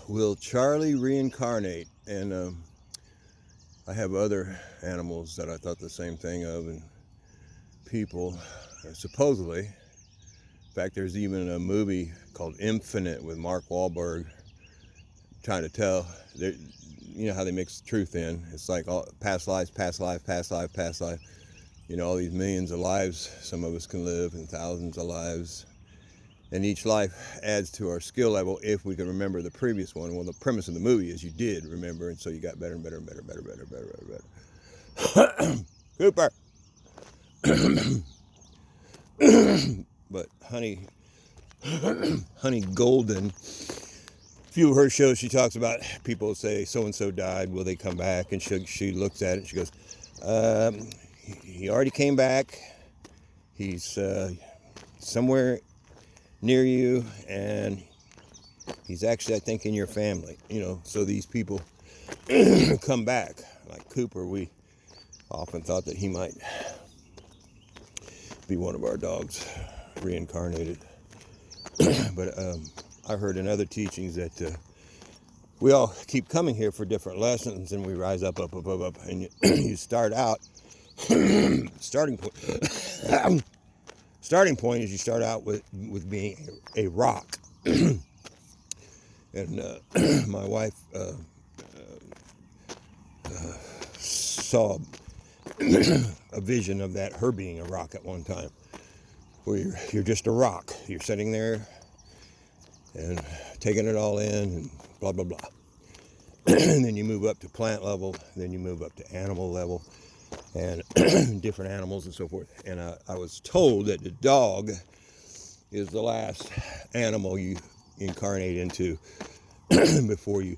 Will Charlie reincarnate? And I have other animals that I thought the same thing of, and people, supposedly. In fact, there's even a movie called Infinite with Mark Wahlberg trying to tell. You know how they mix truth in. It's like all past lives, past life, past life, past life. You know, all these millions of lives some of us can live, and thousands of lives. And each life adds to our skill level if we can remember the previous one. Well, the premise of the movie is you did remember, and so you got better and better and better, better, better, better, better, better. Cooper. But Honey Golden, a few of her shows, she talks about people say so and so died. Will they come back? And she looks at it and she goes, he already came back. He's somewhere near you, and he's actually, I think, in your family. You know, so these people come back. Like Cooper, we often thought that he might be one of our dogs reincarnated. But I heard in other teachings that we all keep coming here for different lessons, and we rise up, and you start out. Starting point is you start out with being a rock. And my wife saw a vision of that, her being a rock at one time, where you're just a rock. You're sitting there and taking it all in and blah, blah, blah. And then you move up to plant level, then you move up to animal level, and different animals and so forth. And I was told that the dog is the last animal you incarnate into before you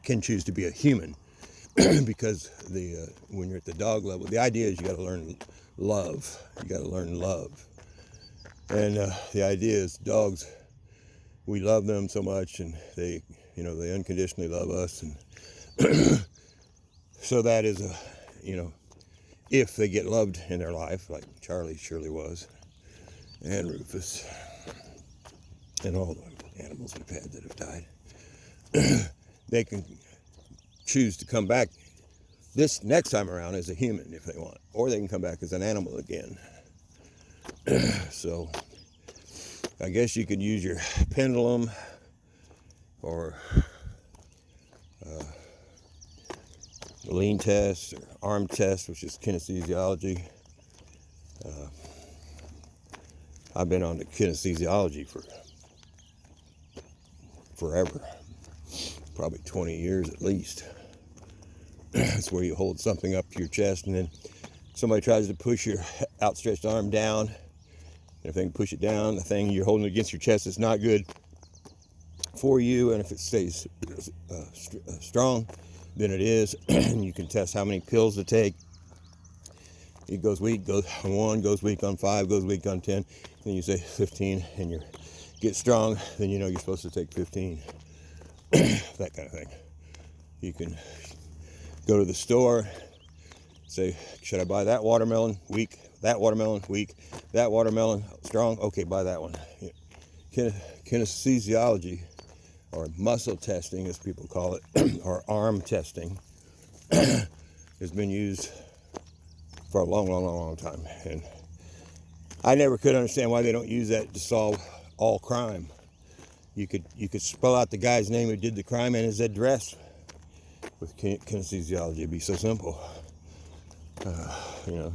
can choose to be a human. Because when you're at the dog level, the idea is you got to learn love. You got to learn love. And the idea is dogs, we love them so much, and they unconditionally love us. And so that is if they get loved in their life, like Charlie surely was, and Rufus, and all the animals we've had that have died, they can choose to come back this next time around as a human if they want, or they can come back as an animal again. So I guess you could use your pendulum or lean test or arm test, which is kinesthesiology. I've been on the kinesthesiology for forever, probably 20 years at least. It's where you hold something up to your chest, and then somebody tries to push your outstretched arm down. And if they can push it down, the thing you're holding against your chest is not good for you. And if it stays strong, then it is. And you can test how many pills to take. It goes weak, goes on 1, goes weak on 5, goes weak on 10. Then you say 15, and you get strong. Then you know you're supposed to take 15. That kind of thing. You can go to the store, say, should I buy that watermelon? Weak. That watermelon? Weak. That watermelon? Strong? Okay, buy that one. Kinesthesiology, or muscle testing as people call it, or arm testing, has been used for a long time. And I never could understand why they don't use that to solve all crime. You could spell out the guy's name who did the crime and his address with kinesthesiology. It'd be so simple.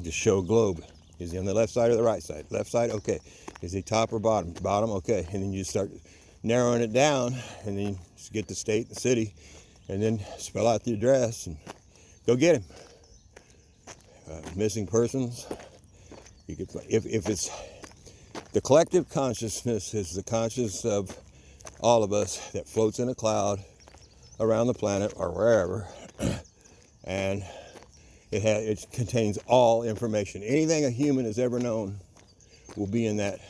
Just show a globe. Is he on the left side or the right side? Left side, okay. Is he top or bottom? Bottom, okay. And then you start narrowing it down, and then you get the state, the city, and then spell out the address and go get him. Missing persons. You could, if it's the collective consciousness is the conscious of all of us that floats in a cloud around the planet or wherever, and it contains all information. Anything a human has ever known will be in that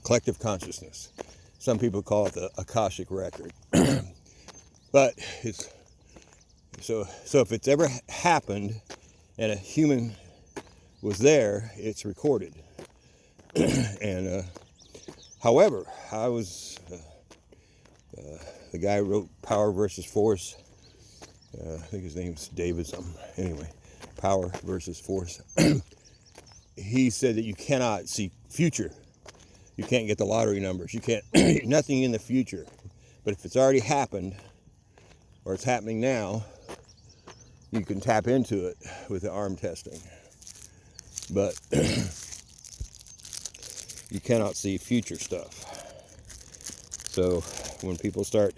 collective consciousness. Some people call it the Akashic record. But it's so if it's ever happened and a human was there, it's recorded. And However, I was the guy who wrote Power versus Force. I think his name's David something. Anyway, Power versus Force. He said that you cannot see future. You can't get the lottery numbers. You can't, nothing in the future. But if it's already happened, or it's happening now, you can tap into it with the arm testing. But you cannot see future stuff. So when people start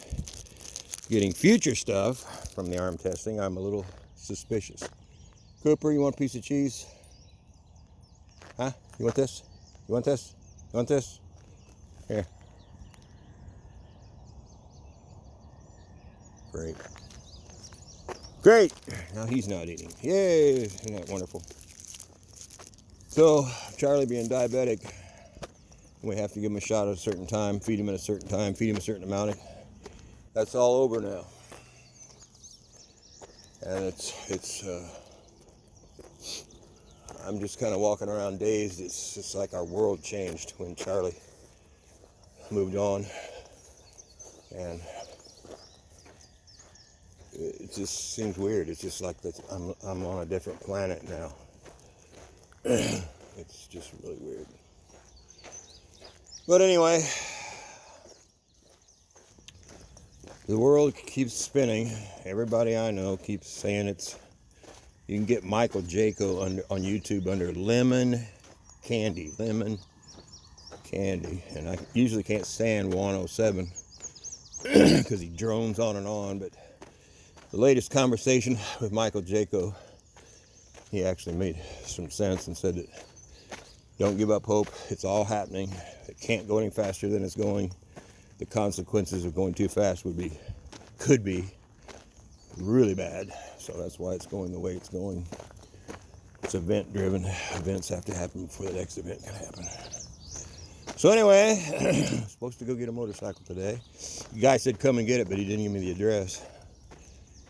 getting future stuff from the arm testing, I'm a little suspicious. Cooper, you want a piece of cheese? Huh? You want this? You want this? You want this? Here. Great. Great! Now he's not eating. Yay! Isn't that wonderful? So, Charlie being diabetic, we have to give him a shot at a certain time, feed him at a certain time, feed him a certain amount. That's all over now. And I'm just kind of walking around dazed. It's just like our world changed when Charlie moved on. And it just seems weird. It's just like that I'm on a different planet now. It's just really weird. But anyway, the world keeps spinning. Everybody I know keeps saying you can get Michael Jaco on YouTube under Lemon Candy. Lemon Candy. And I usually can't stand 107 because he drones on and on. But the latest conversation with Michael Jaco, he actually made some sense and said that don't give up hope. It's all happening. It can't go any faster than it's going. The consequences of going too fast could be really bad. So that's why it's going the way it's going. It's event driven. Events have to happen before the next event can happen. So anyway, I'm supposed to go get a motorcycle today. The guy said come and get it, but he didn't give me the address.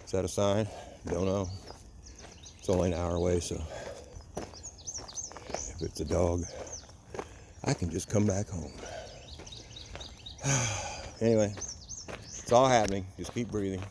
Is that a sign? Don't know. It's only an hour away, so if it's a dog, I can just come back home. Anyway, it's all happening. Just keep breathing.